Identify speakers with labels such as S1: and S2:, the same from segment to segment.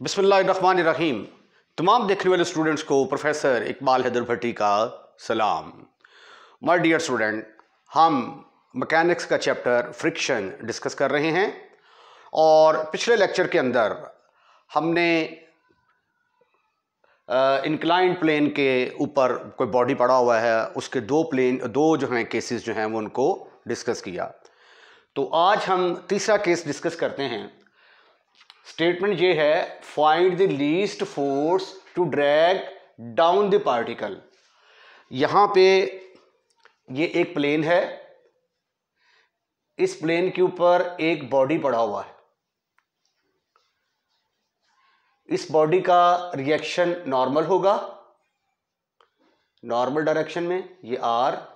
S1: बिस्मिल्लाहिर्रहमानिर्रहीम। तमाम देखने वाले स्टूडेंट्स को प्रोफेसर इकबाल हैदर भट्टी का सलाम। माय डियर स्टूडेंट, हम मैकेनिक्स का चैप्टर फ्रिक्शन डिस्कस कर रहे हैं और पिछले लेक्चर के अंदर हमने इंक्लाइंड प्लेन के ऊपर कोई बॉडी पड़ा हुआ है, उसके दो जो हैं केसेस जो हैं वो उनको डिस्कस किया। तो आज हम तीसरा केस डिस्कस करते हैं। स्टेटमेंट ये है, find the least force to drag down the particle. यहां पे ये एक प्लेन है, इस प्लेन के ऊपर एक बॉडी पड़ा हुआ है। इस बॉडी का रिएक्शन नॉर्मल होगा, नॉर्मल डायरेक्शन में ये आर,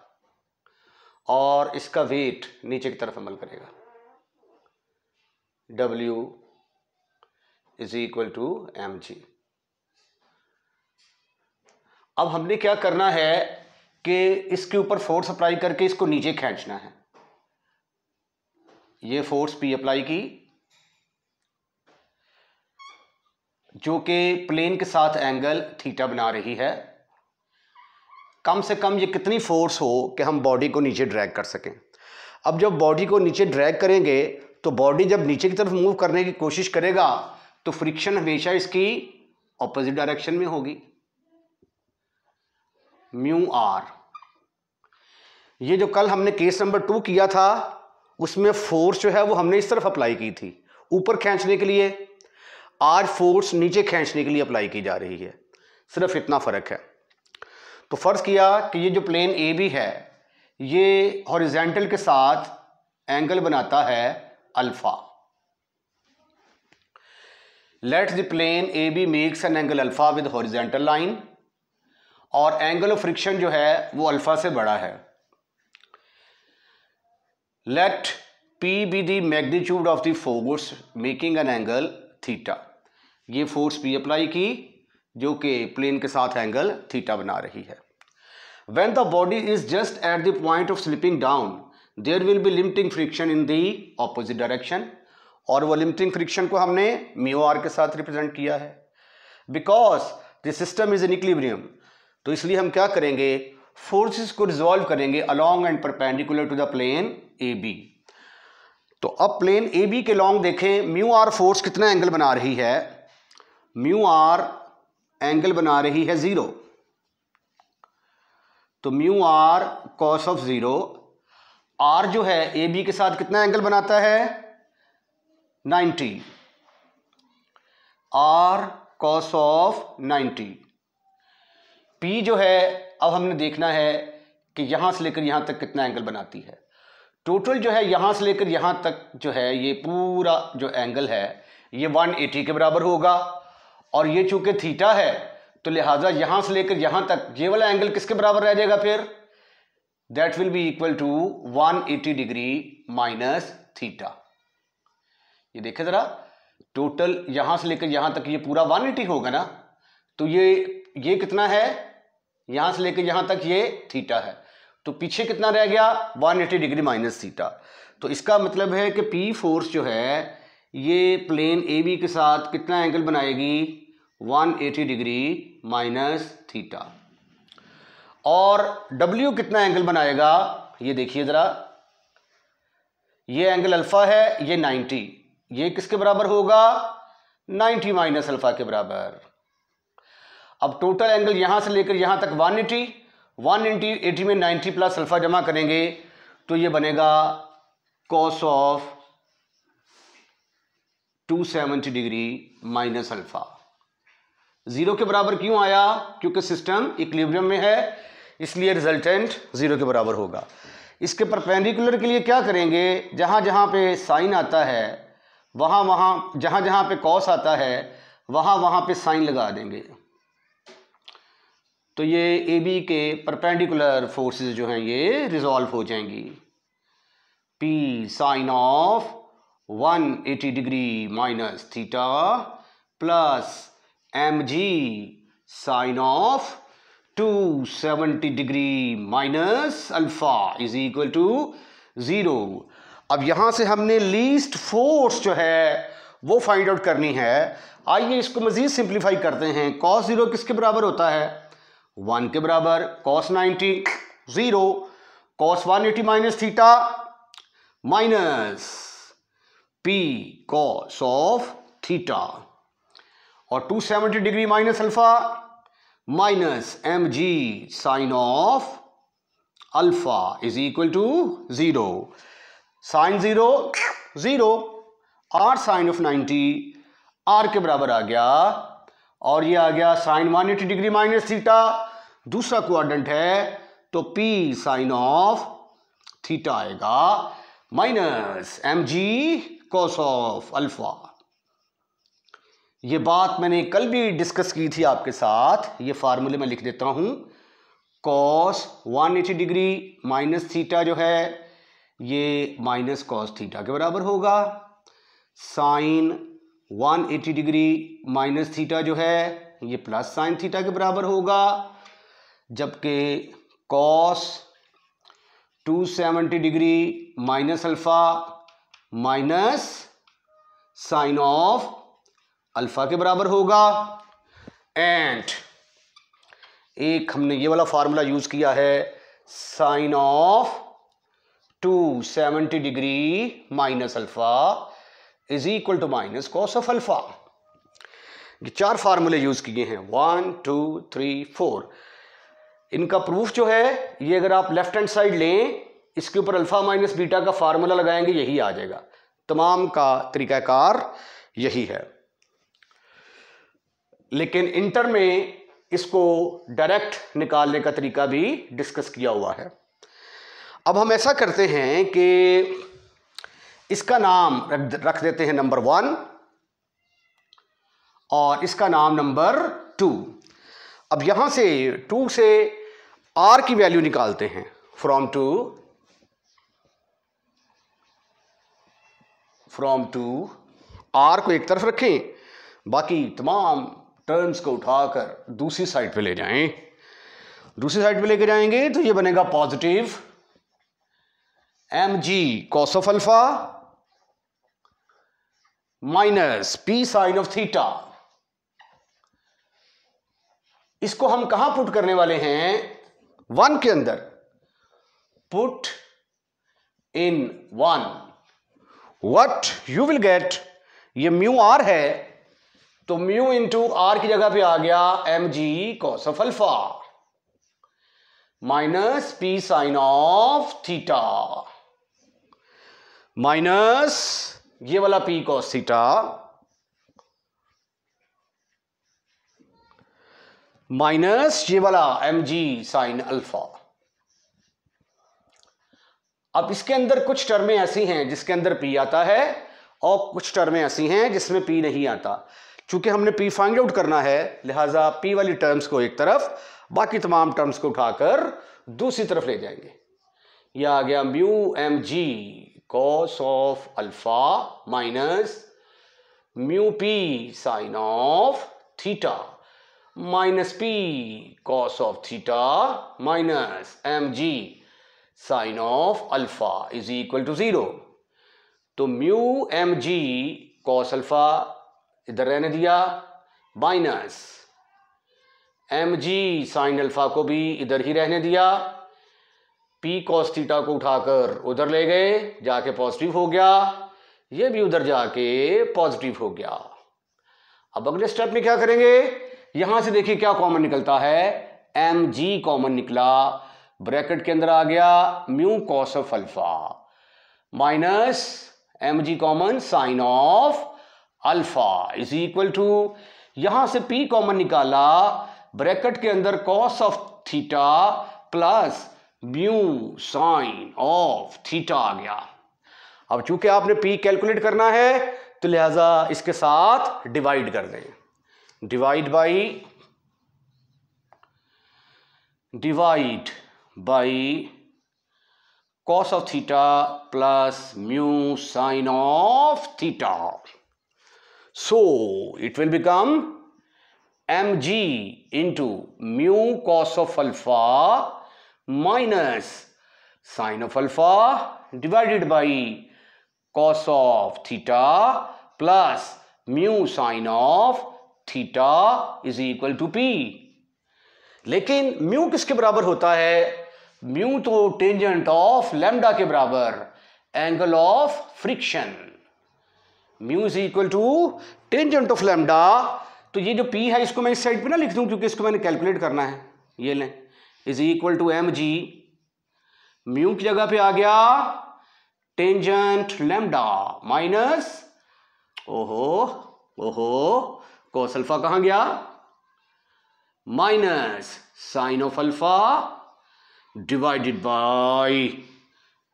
S1: और इसका वेट नीचे की तरफ अमल करेगा, W is equal to mg। अब हमने क्या करना है कि इसके ऊपर फोर्स अप्लाई करके इसको नीचे खींचना है। ये फोर्स P अप्लाई की जो कि प्लेन के साथ एंगल थीटा बना रही है। कम से कम ये कितनी फोर्स हो कि हम बॉडी को नीचे ड्रैग कर सकें। अब जब बॉडी को नीचे ड्रैग करेंगे तो बॉडी जब नीचे की तरफ मूव करने की कोशिश करेगा तो फ्रिक्शन हमेशा इसकी ऑपोजिट डायरेक्शन में होगी, म्यू आर। ये जो कल हमने केस नंबर 2 किया था उसमें फोर्स जो है वो हमने इस तरफ अप्लाई की थी ऊपर खींचने के लिए, आज फोर्स नीचे खींचने के लिए अप्लाई की जा रही है, सिर्फ इतना फर्क है। तो फर्ज किया कि ये जो प्लेन ए बी है ये हॉरिजॉन्टल के साथ एंगल बनाता है alpha. Let the plane A B makes an angle alpha with horizontal line, और एंगल ऑफ फ्रिक्शन जो है वो अल्फा से बड़ा है। Let P be the magnitude of the force making an angle theta. ये फोर्स P अप्लाई की जो कि प्लेन के साथ एंगल थीटा बना रही है। When the body is just at the point of slipping down, there will be limiting friction in the opposite direction, और वो limiting friction को हमने म्यू आर के साथ रिप्रेजेंट किया है। Because the system is in equilibrium, तो इसलिए हम क्या करेंगे, फोर्सेस को रिजॉल्व करेंगे along and perpendicular to the plane AB। तो अब प्लेन AB के लॉन्ग देखें, म्यू आर फोर्स कितना एंगल बना रही है, म्यू आर एंगल बना रही है 0, तो mu R cos of 0। R जो है ए बी के साथ कितना एंगल बनाता है, 90, आर कॉस ऑफ 90। पी जो है अब हमने देखना है कि यहां से लेकर यहां तक कितना एंगल बनाती है। टोटल जो है यहां से लेकर यहां तक जो है ये पूरा जो एंगल है ये 180 के बराबर होगा, और ये चूंकि थीटा है तो लिहाजा यहां से लेकर यहां तक ये वाला एंगल किसके बराबर रह जाएगा, फिर that will be equal to 180 degree minus theta. ये देखें जरा, टोटल यहां से लेकर यहां तक ये पूरा 180 होगा ना, तो ये कितना है, यहां से लेकर यहां तक ये थीटा है, तो पीछे कितना रह गया, 180 डिग्री माइनस थीटा। तो इसका मतलब है कि पी फोर्स जो है ये प्लेन ए बी के साथ कितना एंगल बनाएगी, 180 डिग्री माइनस थीटा। और W कितना एंगल बनाएगा, ये देखिए जरा, ये एंगल अल्फा है, ये 90, ये किसके बराबर होगा, 90 माइनस अल्फा के बराबर। अब टोटल एंगल यहां से लेकर यहां तक 180, 180 में 90 प्लस अल्फा जमा करेंगे तो ये बनेगा cos of 270 degree minus alpha. 0 के बराबर क्यों आया, क्योंकि सिस्टम इक्विलिब्रियम में है, इसलिए रिजल्टेंट 0 के बराबर होगा। इसके परपेंडिकुलर के लिए क्या करेंगे, जहां जहां पे साइन आता है वहां जहां जहां पे कॉस आता है वहां पे साइन लगा देंगे। तो ये ए बी के परपेंडिकुलर फोर्सेस जो हैं ये रिजॉल्व हो जाएंगी। P sine of 180 degree minus theta plus mg sine of 270 degree minus alpha is equal to 0। अब यहां से हमने लीस्ट फोर्स जो है वो फाइंड आउट करनी है। आइए इसको मज़ीद सिंप्लीफाई करते हैं। cos 0 किसके बराबर होता है? 1 के बराबर। cos 90 0, cos 180 minus theta minus p cos of theta, और 270 degree minus alpha minus mg sine of alpha is equal to 0। Sine 0 0, r sine of 90 r के बराबर आ गया, और ये आ गया साइन 180 डिग्री माइनस थीटा, दूसरा क्वाड्रेंट है तो p साइन ऑफ थीटा आएगा minus mg cos of alpha. ये बात मैंने कल भी डिस्कस की थी आपके साथ। ये फार्मूले में लिख देता हूं। cos 180 डिग्री माइनस थीटा जो है ये माइनस कॉस थीटा के बराबर होगा। साइन 180 डिग्री माइनस थीटा जो है ये प्लस साइन थीटा के बराबर होगा, जबकि cos 270 degree minus alpha minus sine of alpha के बराबर होगा। एंड एक हमने ये वाला फार्मूला यूज किया है, sine of 270 degree minus alpha is equal to minus cos of alpha. ये 4 फार्मूले यूज किए हैं, 1 2 3 4। इनका प्रूफ जो है ये अगर आप लेफ्ट हैंड साइड लें, इसके ऊपर अल्फा माइनस बीटा का फार्मूला लगाएंगे, यही आ जाएगा। तमाम का तरीकाकार यही है, लेकिन इंटर में इसको डायरेक्ट निकालने का तरीका भी डिस्कस किया हुआ है। अब हम ऐसा करते हैं कि इसका नाम रख देते हैं नंबर 1 और इसका नाम नंबर 2। अब यहां से 2 से r की वैल्यू निकालते हैं। फ्रॉम टू r को एक तरफ रखें, बाकी तमाम टर्म्स को उठाकर दूसरी साइड पे ले जाएं। दूसरी साइड पे लेके जाएंगे तो ये बनेगा positive mg cos of alpha minus p sine of theta. इसको हम कहां पुट करने वाले हैं? 1 के अंदर। Put in 1, what you will gate, ये म्यू आर है तो म्यू इंटू आर की जगह पे आ गया mg cos of alpha minus p sine of theta minus ये वाला p cos थीटा माइनस ये वाला mg साइन अल्फा। अब इसके अंदर कुछ टर्में ऐसी हैं जिसके अंदर p आता है और कुछ टर्में ऐसी हैं जिसमें p नहीं आता। चूंकि हमने p फाइंड आउट करना है, लिहाजा p वाली टर्म्स को एक तरफ, बाकी तमाम टर्म्स को उठाकर दूसरी तरफ ले जाएंगे। यह आ गया mu mg cos of alpha minus mu p sine of theta minus p cos of theta minus mg sine of alpha is equal to 0। तो म्यू mg cos अल्फा इधर रहने दिया, माइनस mg साइन अल्फा को भी इधर ही रहने दिया, p cos theta को उठाकर उधर ले गए, जाके पॉजिटिव हो गया, ये भी उधर जाके पॉजिटिव हो गया। अब अगले स्टेप में क्या करेंगे? यहां से देखिए क्या कॉमन निकलता है, mg कॉमन निकला, ब्रैकेट के अंदर आ गया mu cos of alpha minus mg common sine of alpha is equal to, यहां से p कॉमन निकाला, ब्रैकेट के अंदर cos of theta plus mu sine of theta आ गया। अब चूंकि आपने p कैलकुलेट करना है तो लिहाजा इसके साथ डिवाइड कर दें। Divide by cos of theta plus mu sine of theta. So it will become mg into mu cos of alpha minus sin of alpha divided by cos of theta plus mu sine of theta is equal to P. लेकिन mu किसके बराबर होता है? Mu तो tangent of lambda के बराबर, angle of friction. Mu is equal to tangent of lambda. तो ये जो पी है इसको मैं इस साइड पे ना लिख दूं क्योंकि इसको मैंने कैलकुलेट करना है। ये लें, is equal to M G, mu की जगह पे आ गया tangent lambda minus, cos alpha कहां गया, minus sine of alpha divided by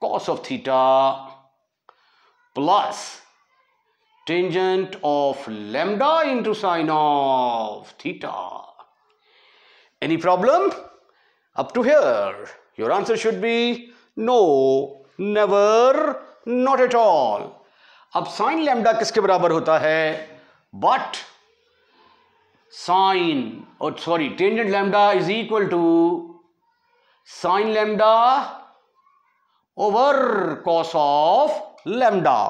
S1: cos of theta plus tangent of lambda into sine of theta. Any problem? Up to here. Your answer should be no, never, not at all. अब sine lambda किसके बराबर होता है? But sine और sorry tangent lambda is equal to sine lambda over cos of lambda.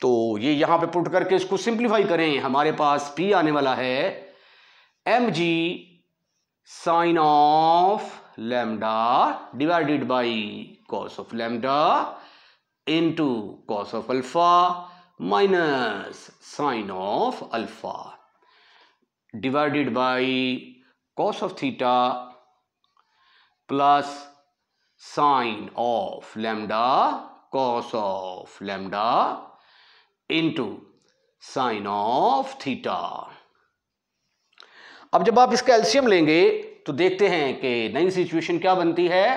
S1: तो ये यहां पे पुट करके इसको सिंप्लीफाई करें, हमारे पास पी आने वाला है M G sine of lambda divided by cos of lambda into cos of alpha minus sine of alpha divided by cos of theta plus sine of lambda cos of lambda into sine of theta. अब जब आप इसका LCM लेंगे तो देखते हैं कि नई सिचुएशन क्या बनती है।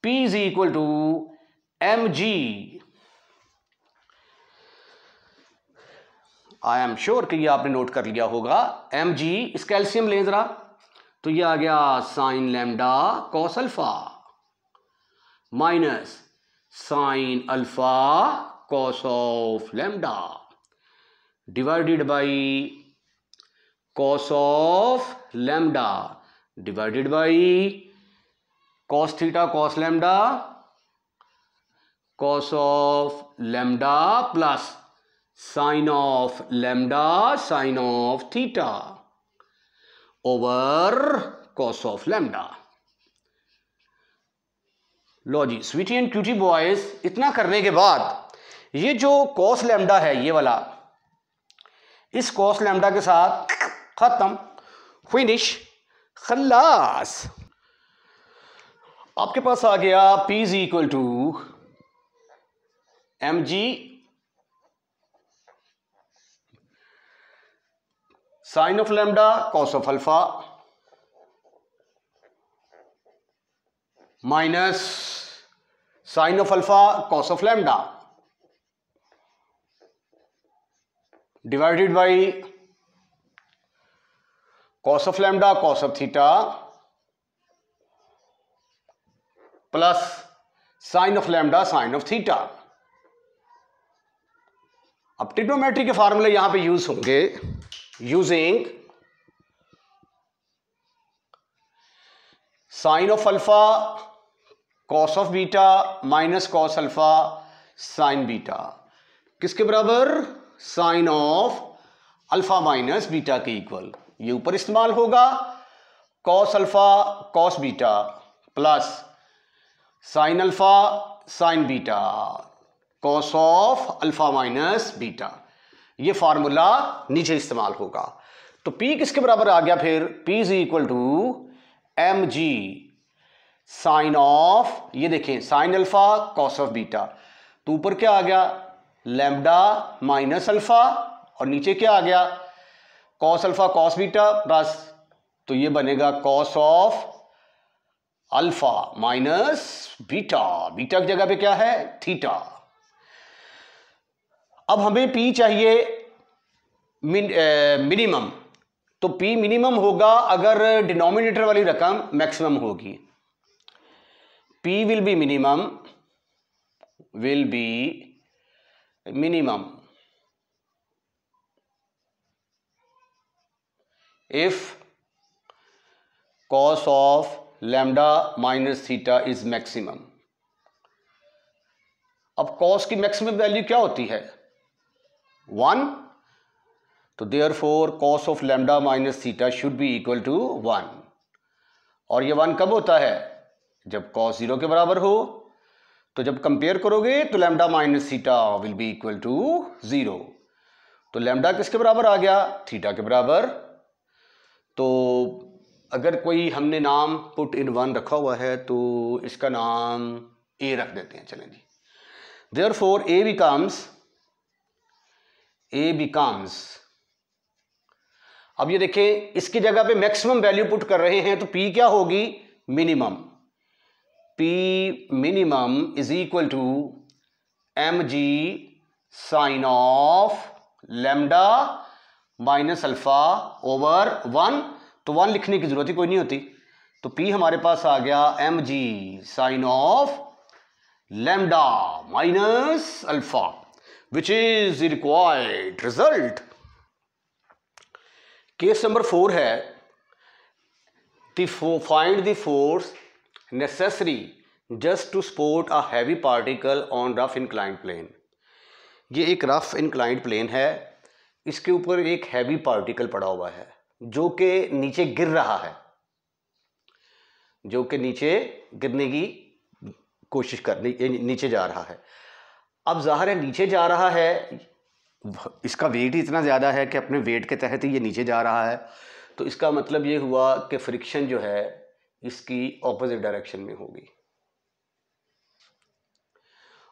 S1: P is equal to M G, I am sure कि ये आपने नोट कर लिया होगा। एम जी, इसका एलसीएम लें जरा, तो ये आ गया sign lambda cos alpha minus sine alpha cos of lambda divided by cos of lambda divided by cos theta cos lambda cos of lambda plus sin of lambda sin of theta over cos of lambda। लो जी sweetie and cutie boys, इतना करने के बाद ये जो cos lambda है ये वाला, इस cos lambda के साथ खत्म, फिनिश, खल्लास। आपके पास आ गया P is equal to M G sine of lambda cos of alpha minus sine of alpha cos of lambda divided by cos of lambda cos of theta plus sine of lambda sine of theta. अब trigonometry के फार्मूले यहां पे use होंगे using sine of alpha cos of beta minus cos alpha sine beta, किसके बराबर? Sine of alpha minus beta के equal. ये ऊपर इस्तेमाल होगा cos alpha cos beta plus sign alpha sine beta cos of alpha minus beta. ये formula नीचे इस्तेमाल होगा। तो P किसके बराबर आ गया फिर? P is equal to M G sine of, ये देखें sine alpha cos of beta, तो ऊपर क्या आ गया? लैम्डा माइनस अल्फा और नीचे क्या आ गया? Cos alpha cos beta plus, तो ये बनेगा cos of alpha minus beta, beta की जगह पे क्या है? थीटा। अब हमें P चाहिए मिनिमम, तो P मिनिमम होगा अगर डिनोमिनेटर वाली रकम मैक्सिमम होगी। P will B minimum if cos of lambda minus theta is maximum। अब cos की मैक्सिमम वैल्यू क्या होती है? 1, तो therefore cos of lambda minus theta should be equal to 1। और ये 1 कब होता है? जब cos 0 के बराबर हो। तो जब कंपेयर करोगे तो lambda minus theta will be equal to 0। तो लैम्डा किसके बराबर आ गया? थीटा के बराबर। तो अगर कोई हमने नाम पुट इन 1 रखा हुआ है तो इसका नाम ए रख देते हैं। चलें जी। देयरफॉर ए बिकम्स, अब ये देखें इसकी जगह पे मैक्सिमम वैल्यू पुट कर रहे हैं तो P क्या होगी? Minimum. P minimum is equal to mg sine of lambda minus alpha over 1। तो 1 लिखने की जरूरत ही कोई नहीं होती। तो P हमारे पास आ गया mg sine of lambda minus alpha which is the required result. Case number 4 है find the force necessary just to support a heavy particle on rough inclined plane. ये एक रफ इंक्लाइंड प्लेन है, इसके ऊपर एक हैवी पार्टिकल पड़ा हुआ है जो कि नीचे गिर रहा है, जो कि नीचे गिरने की कोशिश करने नीचे जा रहा है। अब जाहिर है नीचे जा रहा है, इसका वेट ही इतना ज़्यादा है कि अपने वेट के तहत ही ये नीचे जा रहा है। तो इसका मतलब ये हुआ कि फ्रिक्शन जो है इसकी ऑपोजिट डायरेक्शन में होगी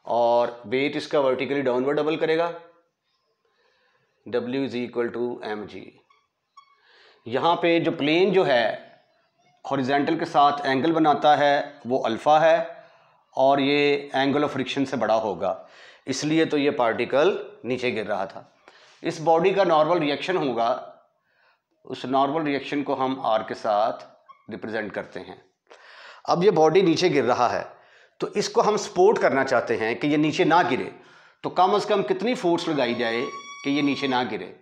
S1: और वेट इसका वर्टिकली डाउनवर्ड डबल करेगा। W is equal to mg। यहाँ पे जो प्लेन जो है हॉरिजेंटल के साथ एंगल बनाता है वो अल्फ़ा है और ये एंगल ऑफ फ्रिक्शन से बड़ा होगा, इसलिए तो ये पार्टिकल नीचे गिर रहा था। इस बॉडी का नॉर्मल रिएक्शन होगा, उस नॉर्मल रिएक्शन को हम r के साथ रिप्रेजेंट करते हैं। अब ये बॉडी नीचे गिर रहा है तो इसको हम सपोर्ट करना चाहते हैं कि ये नीचे ना गिरे। तो कम से कम कितनी फोर्स लगाई जाए कि ये नीचे ना गिरे?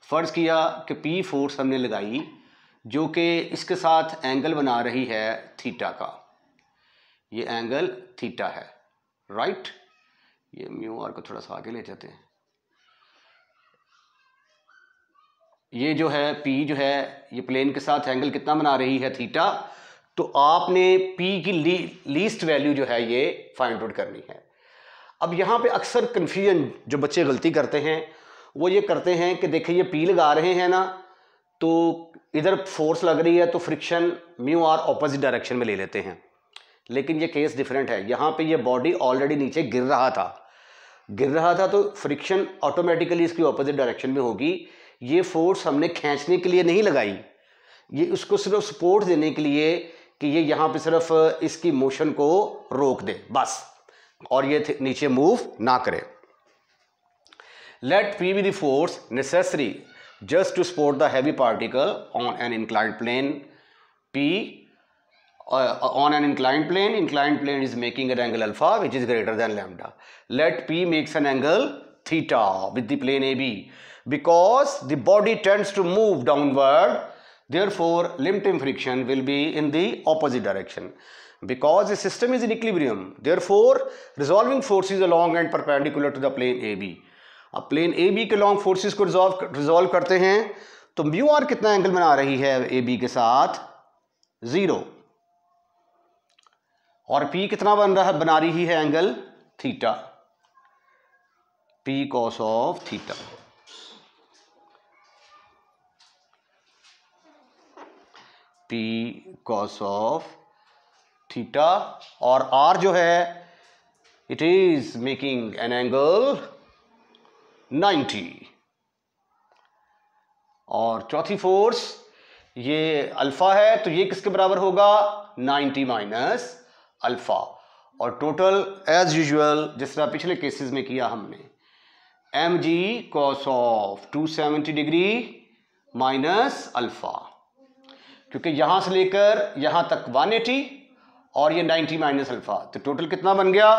S1: फ़र्ज़ किया कि P फोर्स हमने लगाई जो कि इसके साथ एंगल बना रही है थीटा का। ये एंगल थीटा है, राइट। ये म्यू आर को थोड़ा सा आगे ले जाते हैं। ये जो है P जो है ये प्लेन के साथ एंगल कितना बना रही है? थीटा। तो आपने P की लीस्ट वैल्यू जो है ये फाइंड आउट करनी है। अब यहाँ पे अक्सर कन्फ्यूजन जो बच्चे गलती करते हैं वो ये करते हैं कि देखिए ये P लगा रहे हैं ना, तो इधर फोर्स लग रही है तो friction mu R opposite direction में ले लेते हैं। लेकिन ये केस डिफरेंट है। यहाँ पे ये बॉडी ऑलरेडी नीचे गिर रहा था तो फ्रिक्शन ऑटोमेटिकली इसकी ऑपोजिट डायरेक्शन में होगी। ये फोर्स हमने खींचने के लिए नहीं लगाई, ये उसको सिर्फ सपोर्ट देने के लिए कि ये यहाँ पे सिर्फ इसकी मोशन को रोक दे बस, और ये नीचे मूव ना करे। Let P be the force necessary just to support the heavy particle on an inclined plane. P on an inclined plane is making an angle alpha which is greater than lambda. Let P makes an angle theta with the plane AB because the body tends to move downward, therefore limiting friction will be in the opposite direction. Because the system is in equilibrium, therefore resolving forces along and perpendicular to the plane AB. अब plane A B के long forces को resolve करते हैं तो mu are कितना angle बना रही है ए बी के साथ? 0। और पी कितना बना रही है angle? Theta. P cos of theta. P cos of theta. और आर जो है it is making an angle 90। और चौथी फोर्स ये अल्फा है तो ये किसके बराबर होगा? 90 माइनस अल्फा। और टोटल एज यूजुअल जिस तरह पिछले केसेस में किया हमने, mg cos of 270 degree minus alpha, क्योंकि यहां से लेकर यहां तक 180 और ये 90 माइनस अल्फा, तो टोटल कितना बन गया?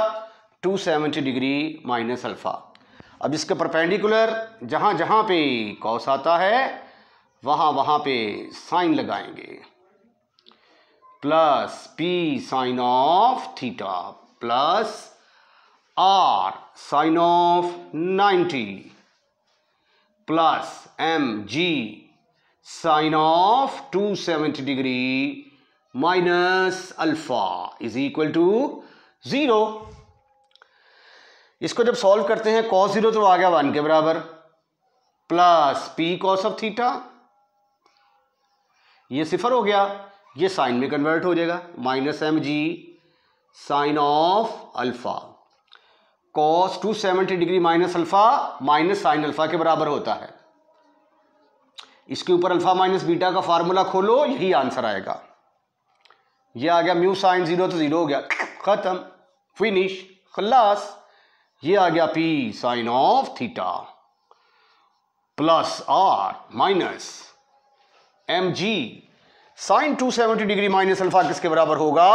S1: 270 डिग्री माइनस अल्फा। अब इसके परपेंडिकुलर जहां जहां पे कॉस आता है वहां पे साइन लगाएंगे, plus P sine of theta plus R sine of 90 plus M G sine of 270 degree minus alpha is equal to 0। इसको जब सॉल्व करते हैं cos 0 तो आ गया 1 के बराबर, plus P cos of theta, ये सिफर हो गया, ये साइन में कन्वर्ट हो जाएगा, minus M G sine of alpha. Cos 270 degree minus alpha minus sine alpha के बराबर होता है। इसके ऊपर अल्फा माइनस बीटा का फार्मूला खोलो, यही आंसर आएगा। ये आ गया म्यू साइन 0 तो 0 हो गया, खत्म, फिनिश, खल्लास। ये आ गया P sine of theta plus R minus M G sine 270 degree minus alpha किसके बराबर होगा?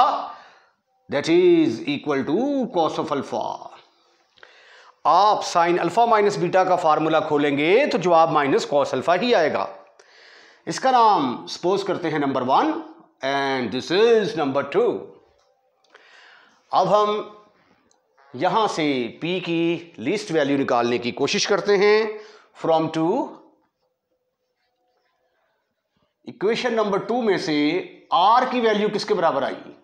S1: That is equal to cos of alpha. आप साइन अल्फा माइनस बीटा का फार्मूला खोलेंगे तो जवाब माइनस कॉस अल्फा ही आएगा। इसका नाम सपोज करते हैं number 1 and this is number 2। अब हम यहां से P की लीस्ट वैल्यू निकालने की कोशिश करते हैं फ्रॉम 2। इक्वेशन नंबर 2 में से R की वैल्यू किसके बराबर आएगी?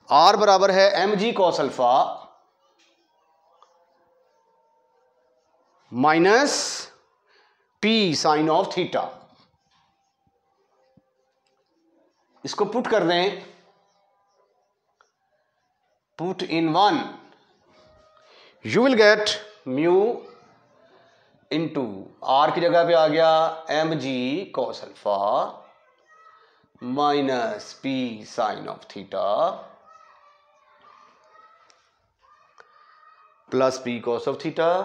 S1: R बराबर है M G cos alpha minus P sine of theta. इसको पुट कर दें, put in 1, you will get mu into R की जगह पे आ गया M G cos alpha minus P sine of theta plus P cos of theta,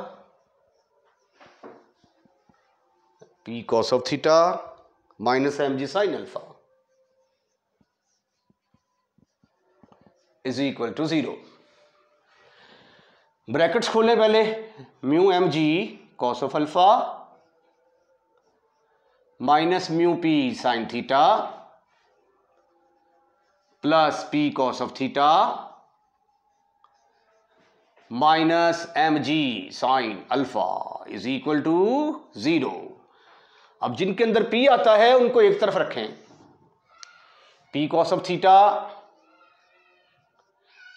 S1: P cos of theta minus M G sine alpha is equal to 0। Brackets खोलें पहले, mu M G cos of alpha minus mu P sine theta plus P cos of theta minus M G sine alpha is equal to 0। अब जिनके अंदर P आता है उनको एक तरफ रखें, P cos of theta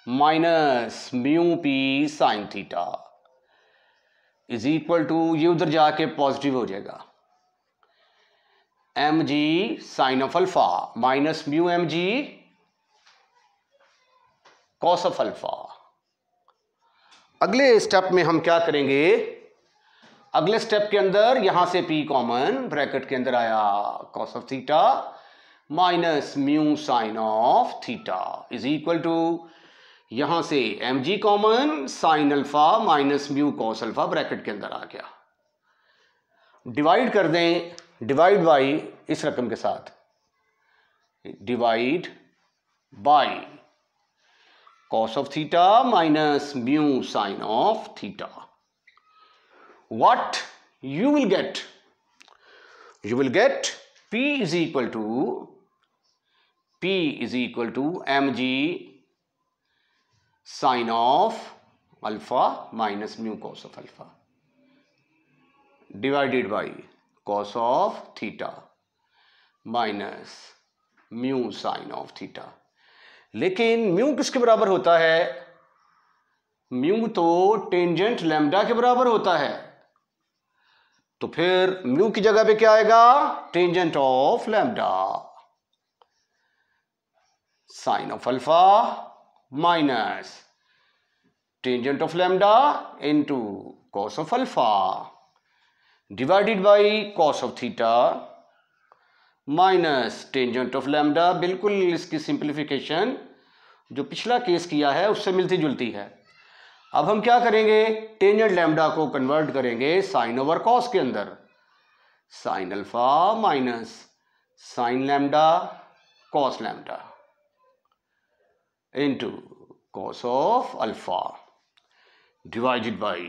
S1: minus mu P sine theta is equal to, ये उधर जाके पॉजिटिव हो जाएगा, M G sine of alpha minus mu M G cos of alpha. अगले स्टेप में हम क्या करेंगे? अगले स्टेप के अंदर यहां से P कॉमन, ब्रैकेट के अंदर आया cos of theta minus mu sine of theta is equal to, यहां से M G common, sine alpha minus mu cos alpha bracket के अंदर आ गया। डिवाइड कर दें, डिवाइड बाई इस रकम के साथ, divide by cos of theta minus mu sin of theta. What you will get? You will get P is equal to mg sin of alpha minus mu cos of alpha divided by cos of theta minus mu sin of theta। लेकिन mu किसके बराबर होता है? Mu तो tangent lambda के बराबर होता है, तो फिर म्यू की जगह पे क्या आएगा? Tangent of lambda sine of alpha minus tangent of lambda into cos of alpha divided by cos of theta minus tangent of lambda. बिल्कुल इसकी सिंप्लीफिकेशन जो पिछला केस किया है उससे मिलती जुलती है। अब हम क्या करेंगे? टेंजेंट लैम्डा को कन्वर्ट करेंगे साइन ओवर कॉस के अंदर, sign alpha minus sign lambda cos lambda into cos of alpha divided by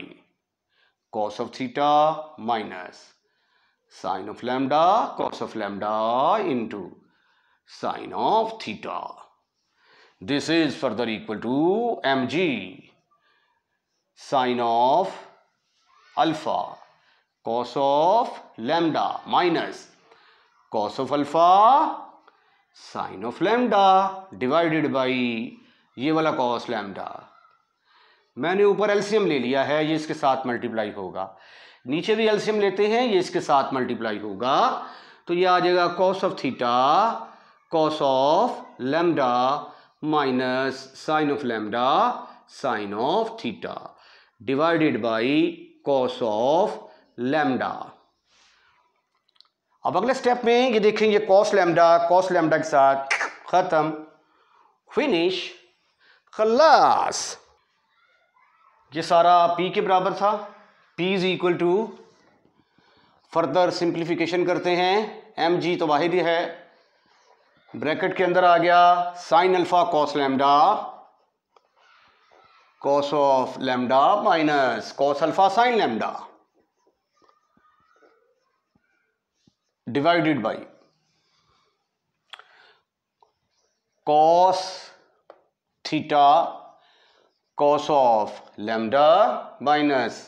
S1: cos of theta minus sin of lambda cos of lambda into sin of theta. This is further equal to mg sin of alpha cos of lambda minus cos of alpha sine of lambda divided by ये वाला cos lambda. मैंने ऊपर LCM ले लिया है, ये इसके साथ मल्टीप्लाई होगा, नीचे भी एलसीएम लेते हैं, ये इसके साथ मल्टीप्लाई होगा, तो ये आ जाएगा cos of theta cos of lambda minus sine of lambda sine of theta divided by cos of lambda. अब अगले स्टेप में ये देखेंगे कॉस लैम्डा के साथ खत्म, फिनिश, खलास। ये सारा p के बराबर था, p is equal to, further simplification करते हैं, mg तो बाहर ही है, ब्रैकेट के अंदर आ गया sine alpha cos lambda cos of lambda minus cos alpha sine lambda divided by cos theta cos of lambda minus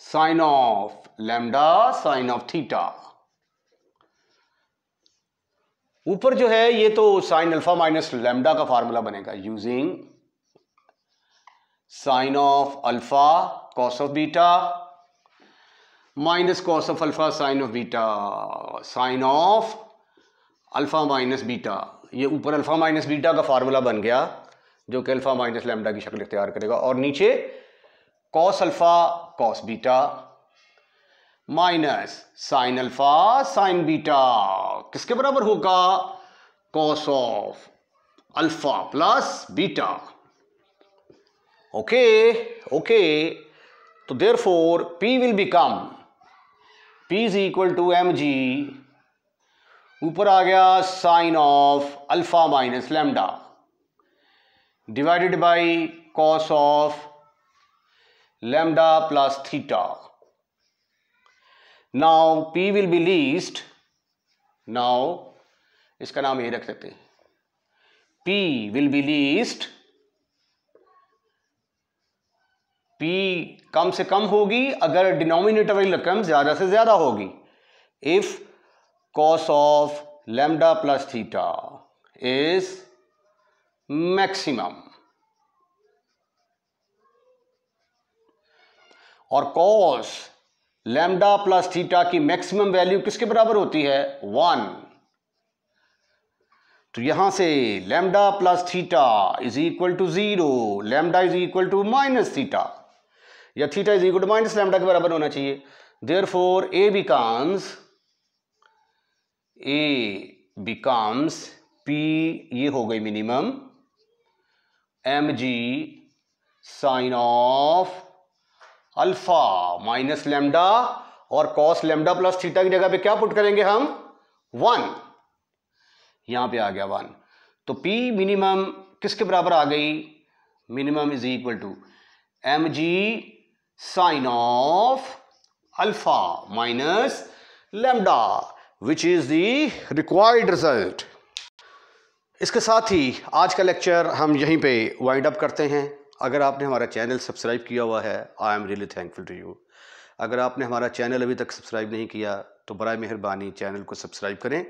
S1: sine of lambda sine of theta. ऊपर जो है ये तो साइन अल्फा माइनस लैम्डा का फार्मूला बनेगा using sine of alpha cos of beta minus cos of alpha sine of beta sine of alpha minus beta. ये ऊपर alpha minus beta का फार्मूला बन गया जो कि अल्फा माइनस लैम्डा की शक्ल इख्तियार करेगा, और नीचे cos alpha cos beta minus sine alpha sine beta किसके बराबर होगा, cos of alpha plus beta. Okay तो therefore P will become, P is equal to mg, ऊपर आ गया sine of alpha minus lambda divided by cos of lambda plus theta. Now P will be least, now इसका नाम ये रख देते हैं, P will be least, P कम से कम होगी अगर डिनोमिनेटर वाली रकम ज्यादा से ज्यादा होगी, if cos of lambda plus theta is maximum, और कॉस लैम्डा प्लस थीटा की मैक्सिमम वैल्यू किसके बराबर होती है, 1। तो यहां से lambda plus theta is equal to 0, lambda is equal to minus theta, या theta is equal to minus lambda के बराबर होना चाहिए। देयरफॉर A बिकम्स P, ये हो गई minimum, mg sine of alpha minus lambda, और कॉस लैम्डा प्लस थीटा की जगह पे क्या पुट करेंगे हम, 1, यहां पे आ गया 1। तो P मिनिमम किसके बराबर आ गई, minimum is equal to mg sine of alpha minus lambda which is the required result. इसके साथ ही आज का लेक्चर हम यहीं पे वाइंड अप करते हैं। अगर आपने हमारा चैनल सब्सक्राइब किया हुआ है, I am really thankful to you. अगर आपने हमारा चैनल अभी तक सब्सक्राइब नहीं किया तो बराए मेहरबानी चैनल को सब्सक्राइब करें,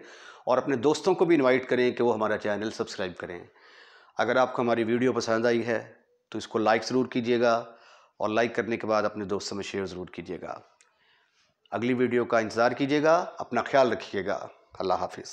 S1: और अपने दोस्तों को भी इनवाइट करें कि वो हमारा चैनल सब्सक्राइब करें। अगर आपको हमारी वीडियो पसंद आई है तो इसको लाइक ज़रूर कीजिएगा, और लाइक करने के बाद अपने दोस्तों में शेयर ज़रूर कीजिएगा। अगली वीडियो का इंतज़ार कीजिएगा। अपना ख्याल रखिएगा। अल्लाह हाफिज़।